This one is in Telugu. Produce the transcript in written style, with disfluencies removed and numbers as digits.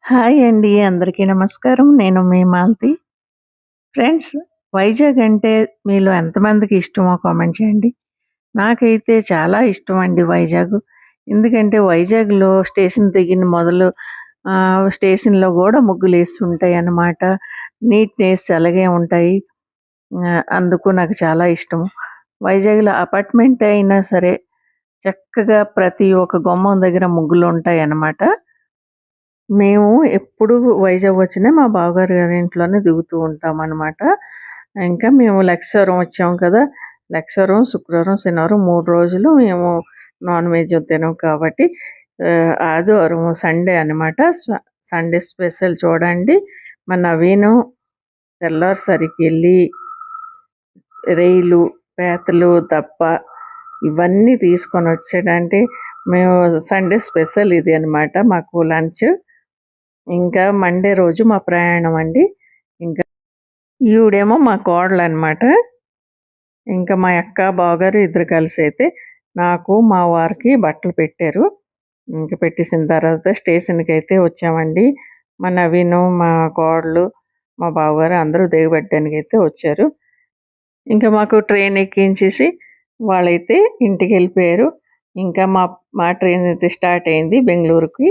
హాయ్ అండి. అందరికీ నమస్కారం. నేను మీ మాలతి. ఫ్రెండ్స్, వైజాగ్ అంటే మీలో ఎంతమందికి ఇష్టమో కామెంట్ చేయండి. నాకైతే చాలా ఇష్టం అండి వైజాగ్. ఎందుకంటే వైజాగ్‌లో స్టేషన్ దిగిన మొదలు స్టేషన్‌లో గూడా ముగ్గులేస్తుంటాయన్నమాట. నీట్‌నెస్ అలాగే ఉంటాయి. అందుకు నాకు చాలా ఇష్టం. వైజాగ్‌లో అపార్ట్‌మెంట్ అయినా సరే చక్కగా ప్రతి ఒక్క గుమ్మం దగ్గర ముగ్గులుంటాయన్నమాట. మేము ఎప్పుడు వైజాగ్ వచ్చినా మా బావగారి గారి ఇంట్లోనే దిగుతూ ఉంటామనమాట. ఇంకా మేము లక్ష్మీవారం వచ్చాం కదా! లక్ష్మీవారం, శుక్రవారం, శనివారం 3 రోజులు మేము నాన్ వెజ్ తినం కాబట్టి ఆదివారం సండే అనమాట. సండే స్పెషల్ చూడండి. మా నవీను తెల్లారేసరికెళ్ళి రొయ్యలు, పీతలు, దప్ప ఇవన్నీ తీసుకొనొచ్చాడంటే మేము సండే స్పెషల్ ఇది అనమాట మాకు లంచ్. ఇంకా మండే రోజు మా ప్రయాణం అండి. ఇంకా ఈవిడేమో మా కోడలనమాట. ఇంకా మా అక్క, బావగారు ఇద్దరు కలిసైతే నాకు, మా వారికి బట్టలు పెట్టారు. ఇంక పెట్టేసిన తర్వాత స్టేషన్‌కైతే వచ్చామండి. మా నవీను, మా కోడలు, మా బావగారు అందరూ దిగబెట్టడానికైతే వచ్చారు. ఇంకా మాకు ట్రైన్ ఎక్కించేసి వాళ్ళైతే ఇంటికెళ్ళిపోయారు. ఇంకా మా మా ట్రైన్ అయితే స్టార్ట్ అయింది బెంగుళూరుకి.